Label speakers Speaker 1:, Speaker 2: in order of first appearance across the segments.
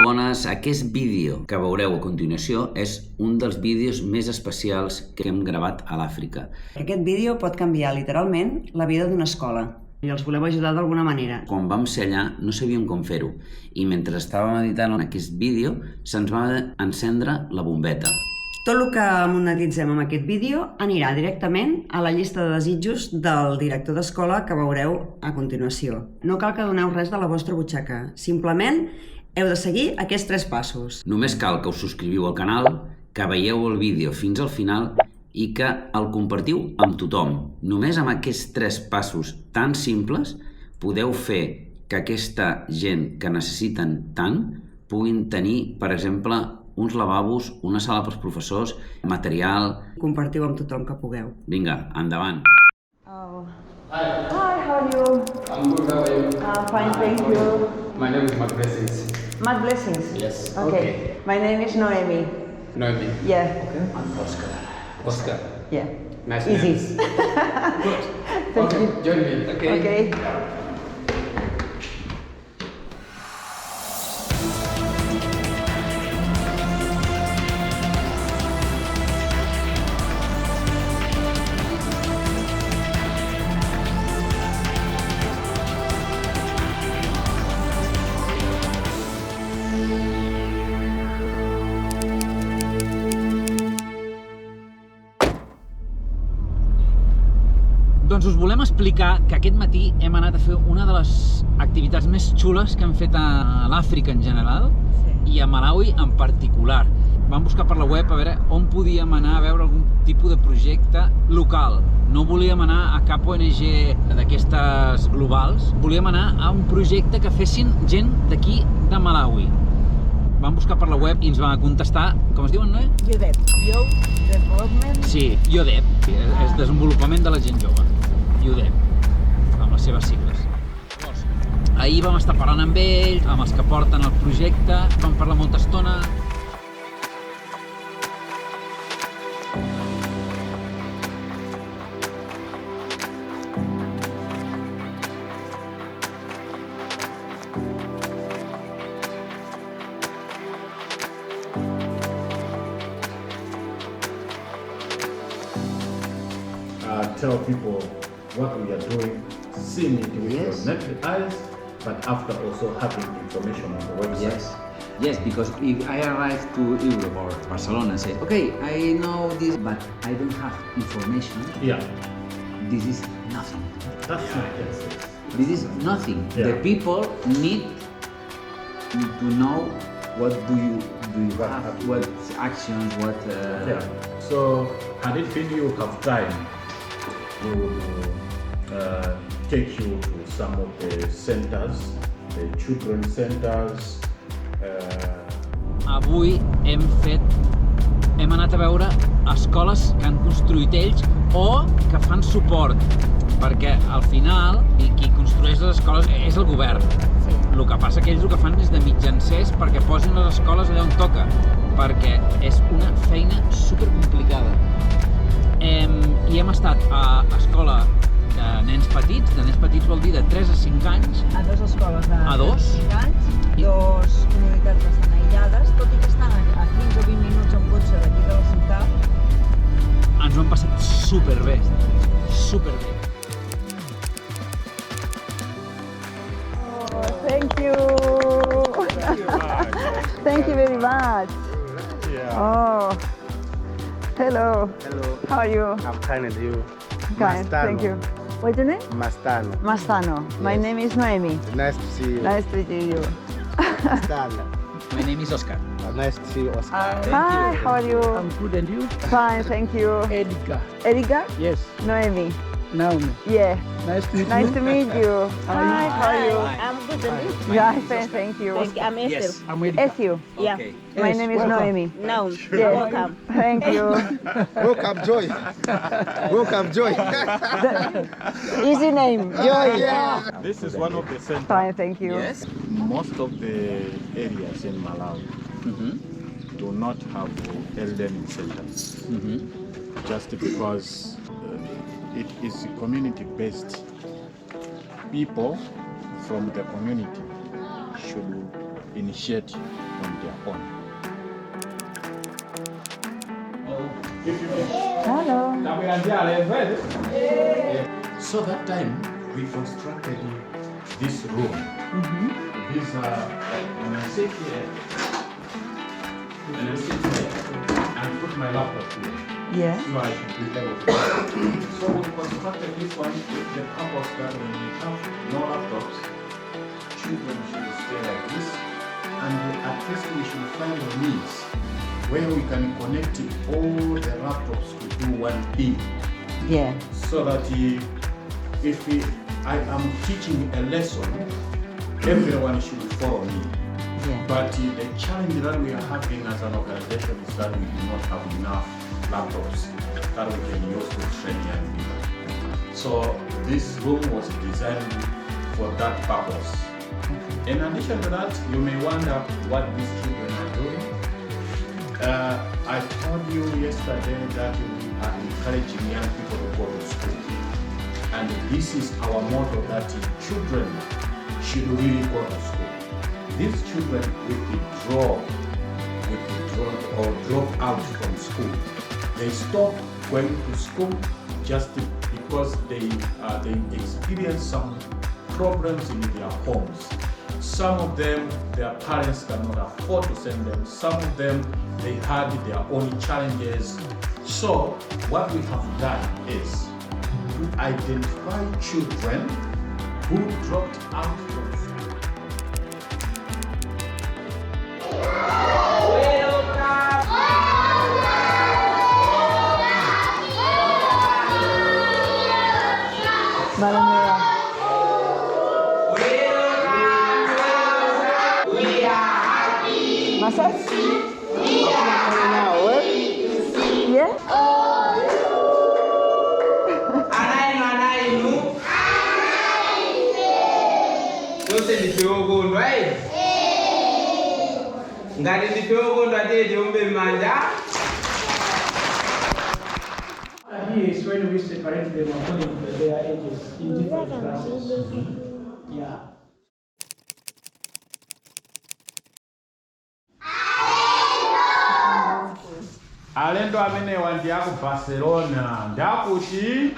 Speaker 1: bones. Aquest vídeo que veureu a continuació és un dels vídeos més especials que hem gravat a l'Àfrica.
Speaker 2: Aquest vídeo pot canviar literalment la vida d'una escola i els volem ajudar d'alguna manera.
Speaker 1: Quan vam ser allà no sabíem com fer-ho i mentre estàvem editant aquest vídeo se'ns va encendre la bombeta.
Speaker 2: Tot el que monetitzem amb aquest vídeo anirà directament a la llista de desitjos del director d'escola que veureu a continuació. No cal que doneu res de la vostra butxaca, simplement heu de seguir aquests 3 passos.
Speaker 1: Només cal que us subscriviu al canal, que veieu el vídeo fins al final i que el compartiu amb tothom. Només amb aquests 3 passos tan simples podeu fer que aquesta gent que necessiten tant puguin tenir, per exemple, uns lavabos, una sala pels professors, material...
Speaker 2: Compartiu amb tothom que pugueu.
Speaker 1: Vinga, endavant.
Speaker 3: Oh.
Speaker 4: Hi.
Speaker 3: Hi, how are you?
Speaker 4: I'm good, how are you?
Speaker 3: Fine, thank you.
Speaker 4: My name is Matt Blessings.
Speaker 3: Matt Blessings?
Speaker 4: Yes.
Speaker 3: Okay. My name is Noemi.
Speaker 4: Noemi.
Speaker 3: Yeah.
Speaker 4: Okay. I'm Oscar. Oscar.
Speaker 3: Yeah.
Speaker 4: Nice
Speaker 3: Easy.
Speaker 4: names. Good.
Speaker 3: Thank
Speaker 4: Okay,
Speaker 3: you.
Speaker 4: join me.
Speaker 3: Okay.
Speaker 5: Doncs us volem explicar que aquest matí hem anat a fer una de les activitats més xules que hem fet a l'Àfrica en general i a Malawi en particular. Vam buscar per la web a veure on podíem anar a veure algun tipus de projecte local. No volíem anar a cap ONG d'aquestes globals, volíem anar a un projecte que fessin gent d'aquí de Malawi. Vam buscar per la web i ens va contestar, com es diuen, Noé?
Speaker 3: YODEP. Youth Development.
Speaker 5: Sí, YODEP, és desenvolupament de la gent jove. YODEP, amb les seves sigles. Ahir vam estar parlant amb ells, amb els que porten el projecte, vam parlar molta estona.
Speaker 6: Tell people what we are doing, seeing it with your naked eyes, but after also having information on the website.
Speaker 1: Yes, because if I arrive to Europe or Barcelona and say, okay, I know this, but I don't have information,
Speaker 6: Yeah,
Speaker 1: this is nothing.
Speaker 6: that's yes.
Speaker 1: This is nothing.
Speaker 6: Yeah.
Speaker 1: The people need to know what do you
Speaker 6: What
Speaker 1: have,
Speaker 6: have you
Speaker 1: what actions, what...
Speaker 6: Yeah. So, had it been you have time to take you to some of the centers, the children's centers.
Speaker 5: Avui hem anat a veure escoles que han construït ells o que fan suport, perquè al final qui construeix les escoles és el govern. El que passa que ells el que fan és de mitjancers perquè posin les escoles allà on toca, perquè és una feina supercomplicada. I hem estat a escola de nens petits vol dir de 3 a 5 anys.
Speaker 3: A 2 escoles de
Speaker 5: A 2?
Speaker 3: 5 anys, 2 comunitats bastant aïllades, tot i que estan a 15 o 20 minuts en cotxe d'aquí de la ciutat.
Speaker 5: Ens ho hem passat superbé, superbé.
Speaker 3: Oh, thank you. Thank you very much. Oh, hello.
Speaker 7: Hello,
Speaker 3: How are you?
Speaker 7: I'm kind of you.
Speaker 3: Kind.
Speaker 7: Mastano.
Speaker 3: Thank you. What's your name?
Speaker 7: Mastano.
Speaker 3: Mastano. My
Speaker 7: Yes.
Speaker 3: name is Noemi.
Speaker 7: Nice to see you.
Speaker 3: Nice to meet you.
Speaker 7: Mastano.
Speaker 5: My name is Oscar.
Speaker 7: Nice to see you, Oscar.
Speaker 3: Hi, how are you?
Speaker 7: I'm good, and you?
Speaker 3: Fine, thank you.
Speaker 7: Edgar.
Speaker 3: Edgar?
Speaker 7: Yes.
Speaker 3: Noemi.
Speaker 7: Naomi.
Speaker 3: Yeah.
Speaker 7: Nice to meet
Speaker 3: Nice
Speaker 7: you.
Speaker 3: to meet you. Hi, how are you?
Speaker 8: I'm good, and you?
Speaker 3: Yeah, fine, thank you.
Speaker 8: I'm Esther.
Speaker 7: I'm Edgar.
Speaker 3: Ethiu.
Speaker 8: Yeah.
Speaker 5: Okay.
Speaker 3: My
Speaker 7: Yes,
Speaker 3: name is
Speaker 7: welcome.
Speaker 3: Noemi.
Speaker 8: No,
Speaker 3: Yeah.
Speaker 8: welcome.
Speaker 3: Thank you.
Speaker 7: Welcome, Joy. Welcome, Joy.
Speaker 3: Easy name, Joy.
Speaker 6: This is one of the centers.
Speaker 3: Fine, thank you.
Speaker 5: Yes.
Speaker 6: Most of the areas in Malawi do not have elderly centers, just because it is community-based. People from the community should initiate on their own. So that time we constructed this room. These are when I sit here and put my laptop here.
Speaker 3: Yeah.
Speaker 6: So I should be able to. So we constructed this one with the purpose that when we have no laptops, children should stay like this, and at least we should find a means where we can connect all the laptops to do one thing.
Speaker 3: Yeah.
Speaker 6: So that if I am teaching a lesson, everyone should follow me.
Speaker 3: Yeah.
Speaker 6: But the challenge that we are having as an organization is that we do not have enough laptops that we can use to train young people. So this room was designed for that purpose. In addition to that, you may wonder what these children are doing. I told you yesterday that we are encouraging young people to go to school. And this is our motto, that children should really go to school. These children withdraw or drop out from school. They stop going to school just because they experience some problems in their homes. Some of them, their parents cannot afford to send them. Some of them, they had their own challenges. So what we have done is to identify children who dropped out from school.
Speaker 3: Massage? Yeah?
Speaker 8: Here is when we separate them according to their ages in different classes. Yeah.
Speaker 6: Alendo amenewa ndi aku Barcelona. Ndakuti?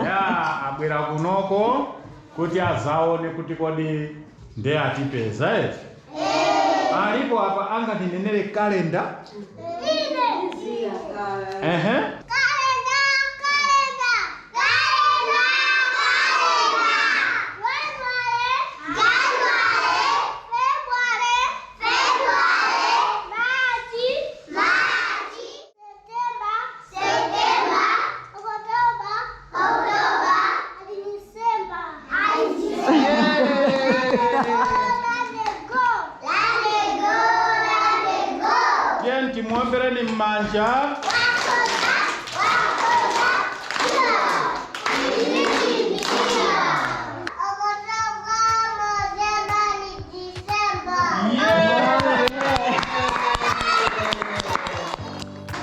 Speaker 6: Ya, abwera kunoko kuti azaone kuti kodi nde atipeza eti. Alipo apa angatinenere kalenda? Tienti muombere ni manja.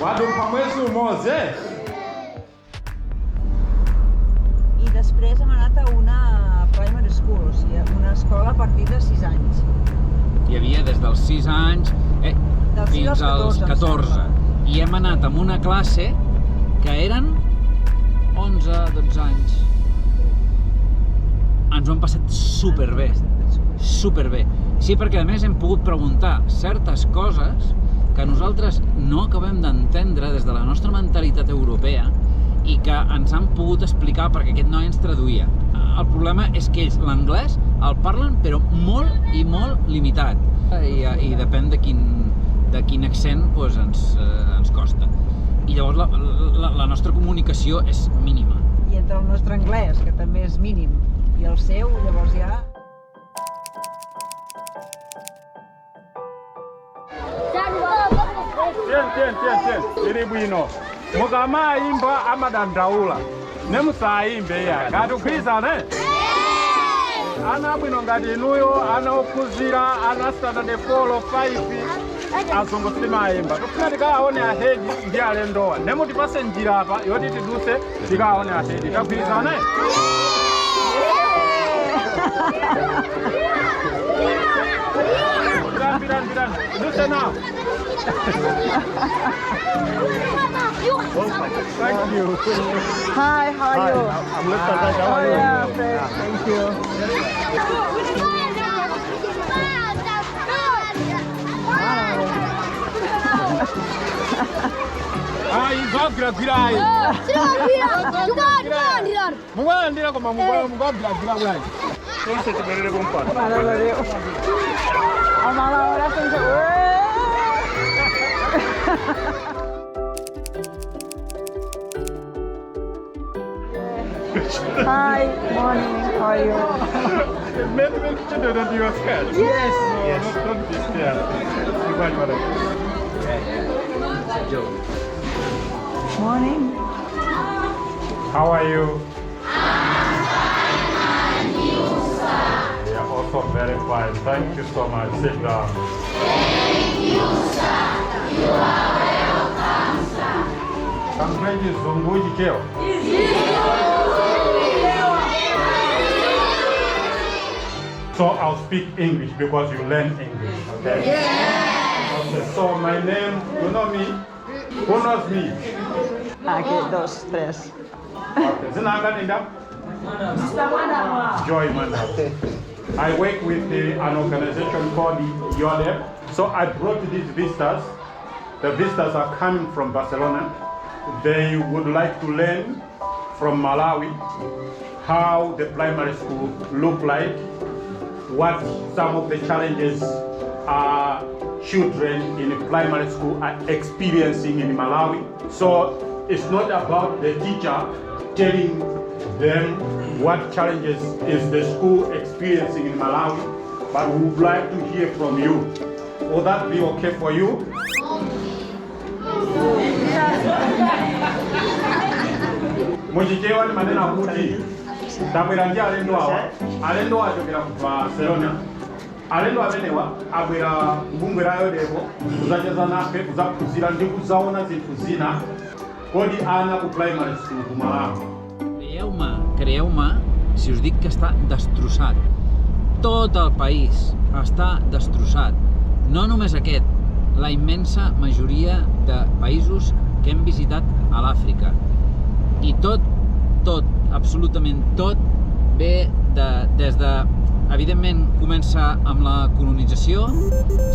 Speaker 6: Wadumpa mwezi umoze.
Speaker 3: I després hem anat a una primary school, o sigui, una escola a partir de 6 anys.
Speaker 5: Hi havia des dels 6 anys fins als 14. I hem anat amb una classe que eren 11-12 anys. Ens ho hem passat superbé. Superbé. Sí, perquè a més hem pogut preguntar certes coses que nosaltres no acabem d'entendre des de la nostra mentalitat europea i que ens han pogut explicar perquè aquest noi ens traduïa. El problema és que ells l'anglès el parlen però molt i molt limitat i depèn de quin accent doncs, ens costa. I llavors la nostra comunicació és mínima.
Speaker 3: I entre el nostre anglès, que també és mínim, i el seu, llavors ja...
Speaker 6: Tien, iri bwino. Mukama imba amadandaula. Nemusayimbe ya. Ngati ukhwizane? Ana bwino ngati inuyo, ana ophunzira, ana standard 4 or 5, azongo simayimba. Tufuna tikaone ahedi ndi alendowa. Nemutipase njira apa yoti tiduse tikaone ahedi. Takhwizane? Listen up. Thank you.
Speaker 7: Hi, how are you?
Speaker 6: I'm Mr. How
Speaker 7: Oh
Speaker 6: are you?
Speaker 7: yeah, Fred, thank you.
Speaker 6: Ah, igobira birai. Mugwandira koma mugwabira birai. Entonces te veré con pan.
Speaker 7: Mare de Déu. A mala hora sense... Hi, morning, how are you?
Speaker 6: Many children that you are scared.
Speaker 7: Yes.
Speaker 6: No, don't be scared. You guys are
Speaker 7: Morning.
Speaker 6: How are you? We are also very fine. Thank you so much. Sit down. Kankweli zunguji cheo. So I'll speak English because you learn English, okay? Okay, so my name, you know me? Who knows me?
Speaker 7: Aquí, 2, 3.
Speaker 6: Okay, Zinaga Ninda? Joy Manda. I work with an organization called YOLEP. So I brought these visitors. The visitors are coming from Barcelona. They would like to learn from Malawi how the primary school look like, what some of the challenges children in primary school are experiencing in Malawi. So it's not about the teacher telling them what challenges is the school experiencing in Malawi, but we would like to hear from you. Will that be okay for you? Mujichewa ni maneno akuti. Tabwera nje alendo wachokera ku Barcelona. Alendo amenewa abwera mbungwerayo devo kuzacheza nafe kuzakuzira ndi kuzaona zinthu zina kodi ana ku primary school ku Malawi.
Speaker 5: Creieu-me, si us dic que està destrossat. Tot el país està destrossat. No només aquest, la immensa majoria de països que hem visitat a l'Àfrica. I tot, absolutament tot, ve des de, evidentment, comença amb la colonització,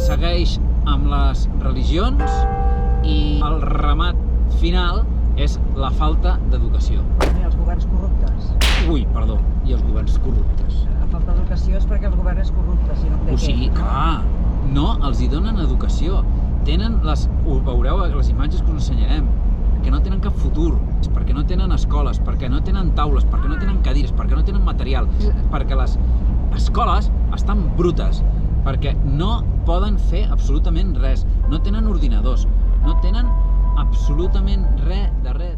Speaker 5: segueix amb les religions i el remat final és la falta d'educació.
Speaker 3: I els governs corruptes.
Speaker 5: Ui, perdó, i els governs corruptes.
Speaker 3: La falta d'educació és perquè el govern és corrupte, si no
Speaker 5: O sigui, clar, no els hi donen educació. Tenen ho veureu a les imatges que us ensenyarem, que no tenen cap futur, perquè no tenen escoles, perquè no tenen taules, perquè no tenen cadires, perquè no tenen material, perquè les escoles estan brutes, perquè no poden fer absolutament res, no tenen ordinadors, no tenen absolutament res de res.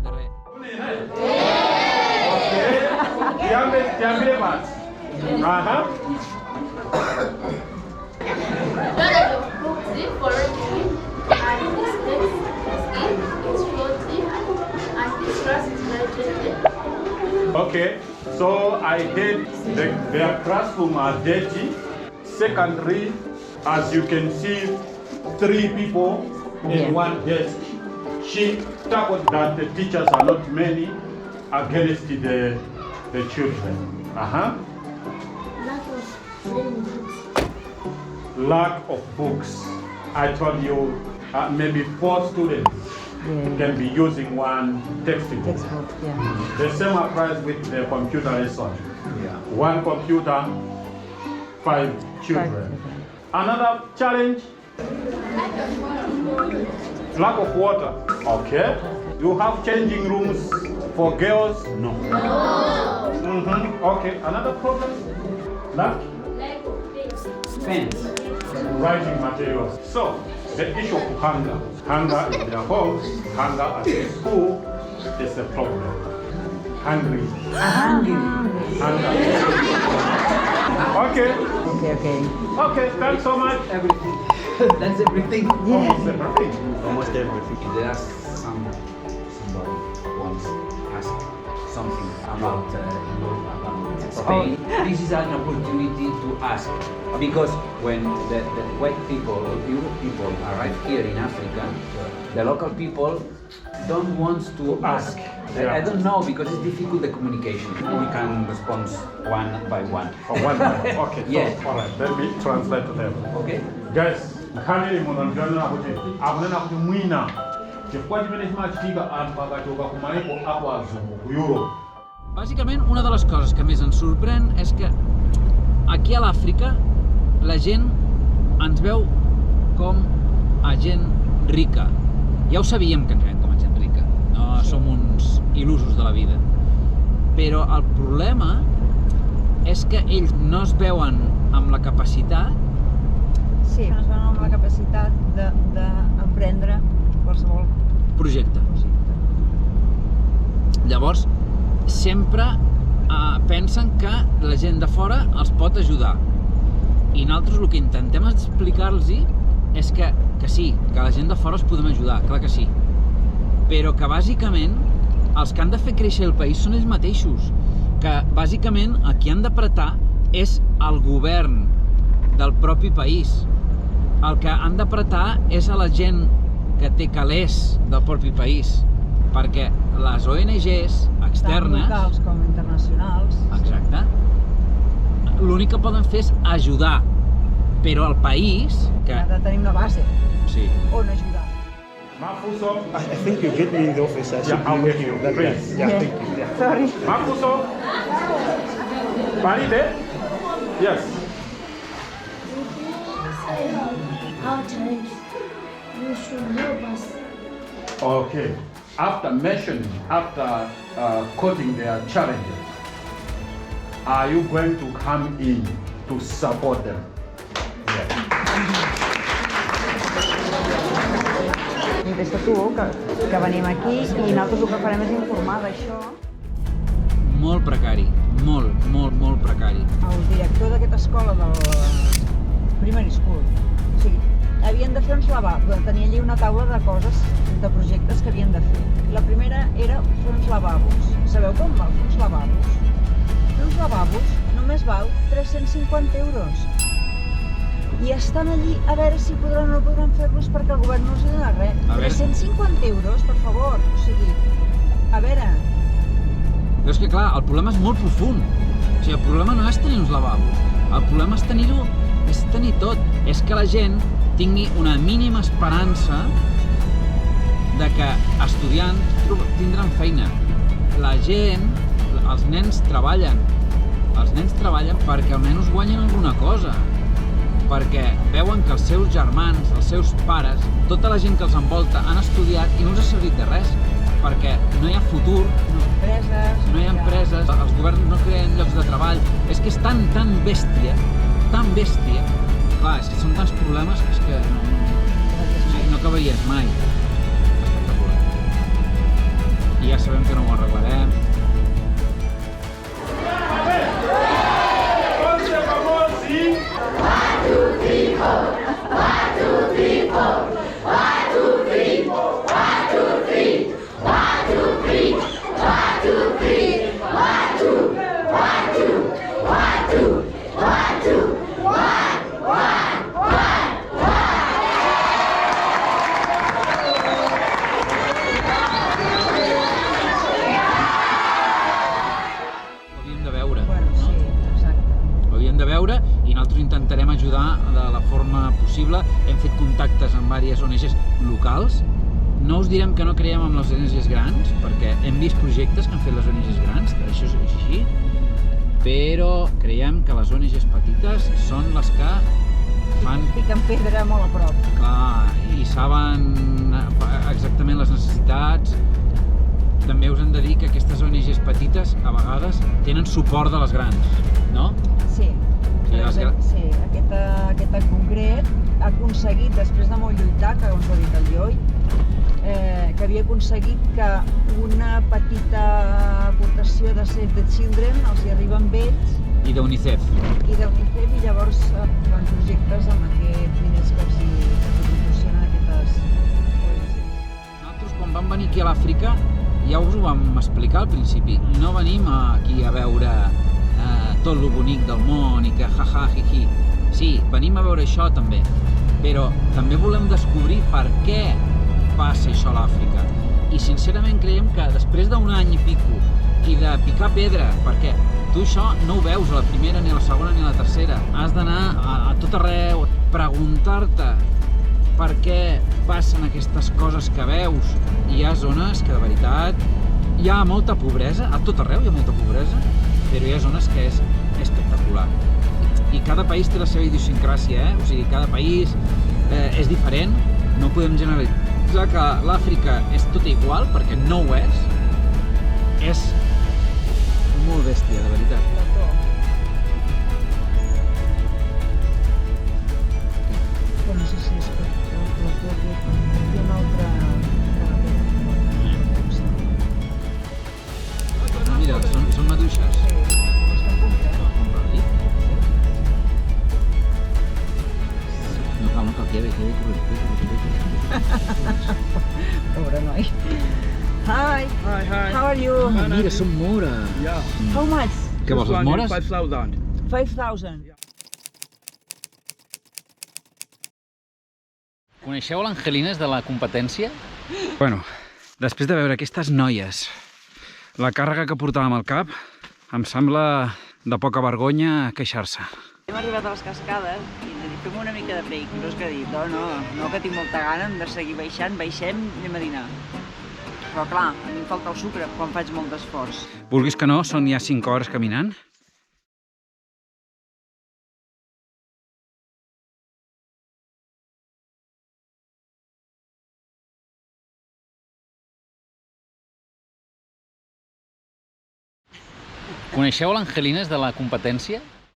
Speaker 6: Okay, so I heard their classroom are dirty. Secondary, as you can see, 3 people in one desk. She tackled that the teachers are not many against the children. Lack of books. I told you maybe 4 students can be using one textbook. The same applies with the computer lesson. 1 computer, 5 children. Another challenge, lack of water. Okay. You have changing rooms for girls? No. Okay. Another problem? Lack of
Speaker 1: Fence.
Speaker 6: writing materials. So, the issue of hunger. Hunger in their homes, hunger at the school is a problem. Hungry. Hunger. Okay. Okay, thanks so much.
Speaker 1: Everything. That's everything.
Speaker 6: Almost everything.
Speaker 1: Almost everything. There are somebody once asked something about
Speaker 5: Spain, this is an opportunity to ask. Because when the white people or Europe people arrive here in Africa, the local people don't want to ask. I don't know, because it's difficult the communication. We can respond one by one.
Speaker 6: One by one. Okay,
Speaker 5: Yes.
Speaker 6: so, all right, let me translate to them.
Speaker 5: Okay?
Speaker 6: Guys, mkhani munamjana kuti akunena kuti mwina chifukwa chimene chimachitika anthu akachoka ku maiko ako azungu ku Europe.
Speaker 5: Bàsicament, una de les coses que més ens sorprèn és que aquí a l'Àfrica la gent ens veu com a gent rica. Ja ho sabíem que ens veiem com a gent rica, no som uns il·lusos de la vida. Però el problema és que ells no es veuen amb la capacitat.
Speaker 3: Sí, ens veuen amb la capacitat d'emprendre qualsevol
Speaker 5: Projecte. Llavors, sempre pensen que la gent de fora els pot ajudar. I nosaltres el que intentem explicar-los és que sí, que la gent de fora els podem ajudar, clar que sí. Però que bàsicament els que han de fer créixer el país són ells mateixos. Que bàsicament a qui han d'apretar és el govern del propi país. El que han d'apretar és a la gent que té calés del propi país. Perquè les ONGs externes...
Speaker 3: tant locals com internacionals.
Speaker 5: Exacte. L'únic que poden fer és ajudar. Però el país... que
Speaker 3: Ha de tenir una base
Speaker 5: sí.
Speaker 3: on ajudar.
Speaker 6: Mafuso,
Speaker 9: I think you get me in the office. I should
Speaker 6: I'll
Speaker 9: be
Speaker 6: get
Speaker 9: with
Speaker 6: you,
Speaker 9: that guy.
Speaker 6: please.
Speaker 9: Yeah, thank you. Yeah.
Speaker 3: Sorry.
Speaker 6: Mafuso, Parite, yes.
Speaker 7: Our times, you should help us.
Speaker 6: Okay. After quoting their challenges, are you going to come in to support them?
Speaker 3: I des de tu, que venim aquí, i nosaltres el que farem és informar d'això.
Speaker 5: Molt precari. Molt precari.
Speaker 3: El director d'aquesta escola del Primary School, o sigui, havien de fer uns lavabos, tenia allí una taula de coses, de projectes que havien de fer. La primera era fer uns lavabos. Sabeu com val fer uns lavabos? Fer uns lavabos només val 350 euros. I estan allí a veure si podran o no podran fer-los perquè el govern no els dona res. 350 euros, per favor. O sigui, a veure...
Speaker 5: Però és que clar, el problema és molt profund. O sigui, el problema no és tenir uns lavabos. El problema és tenir-ho, és tenir tot. És que la gent tingui una mínima esperança de que estudiant tindran feina. La gent, els nens treballen. Els nens treballen perquè almenys guanyen alguna cosa. Perquè veuen que els seus germans, els seus pares, tota la gent que els envolta han estudiat i no els ha servit de res. Perquè no hi ha futur, no hi ha empreses, els governs no creen llocs de treball. És que és tan bèstia, clar, és que són tants problemes que és que no acabaries mai. Espectacular. I ja sabem que no ho arreglarem. Intentarem ajudar de la forma possible. Hem fet contactes amb diverses ONGs locals. No us direm que no creiem en les ONGs grans, perquè hem vist projectes que han fet les ONGs grans, això és així, però creiem que les ONGs petites són les que fan...
Speaker 3: Piquen pedra molt a prop.
Speaker 5: Clar, i saben exactament les necessitats. També us hem de dir que aquestes ONGs petites, a vegades, tenen suport de les grans, no?
Speaker 3: Sí. Sí, aquest en concret ha aconseguit, després de molt lluitar, que us ho ha dit el Lloi, que havia aconseguit que una petita aportació de Save the Children els hi arriba amb ells.
Speaker 5: I d'UNICEF.
Speaker 3: I llavors fan projectes amb aquests diners que els proporcionen aquestes ONGs.
Speaker 5: Nosaltres, quan vam venir aquí a l'Àfrica, ja us ho vam explicar al principi, no venim aquí a veure lo bonic del món i que jaja, jiji. Sí, venim a veure això també, però també volem descobrir per què passa això a l'Àfrica. I sincerament creiem que després d'un any i pico i de picar pedra, perquè tu això no ho veus a la primera, ni a la segona, ni a la tercera. Has d'anar a tot arreu, preguntar-te per què passen aquestes coses que veus. I hi ha zones que de veritat hi ha molta pobresa, a tot arreu hi ha molta pobresa, però hi ha zones que és espectacular. I cada país té la seva idiosincràsia, o sigui, cada país és diferent, no podem generalitzar que l'Àfrica és tot igual, perquè no ho és molt bèstia, de veritat.
Speaker 3: No sé si és hi ha un altre...
Speaker 5: Mira, són maduixes. No cal, que ve.
Speaker 3: Pobre noi. Hi.
Speaker 8: Hi.
Speaker 3: How are you?
Speaker 5: Mira, són mora.
Speaker 8: Yeah.
Speaker 3: How much?
Speaker 5: Què vols, les mores?
Speaker 8: 5,000.
Speaker 3: 5,000.
Speaker 5: Coneixeu l'Angelines de la competència? Bueno, després de veure aquestes noies, la càrrega que portàvem al cap, em sembla de poca vergonya queixar-se.
Speaker 3: Hem arribat a les cascades i ens dit, fem una mica de break. I no és que ha dit, no, que tinc molta gana, hem de seguir baixant, baixem i anem a dinar. Però clar, a mi em falta el sucre quan faig molt d'esforç.
Speaker 5: Vulguis que no, són ja 5 hores caminant. Coneixeu l'Angelines de la competència?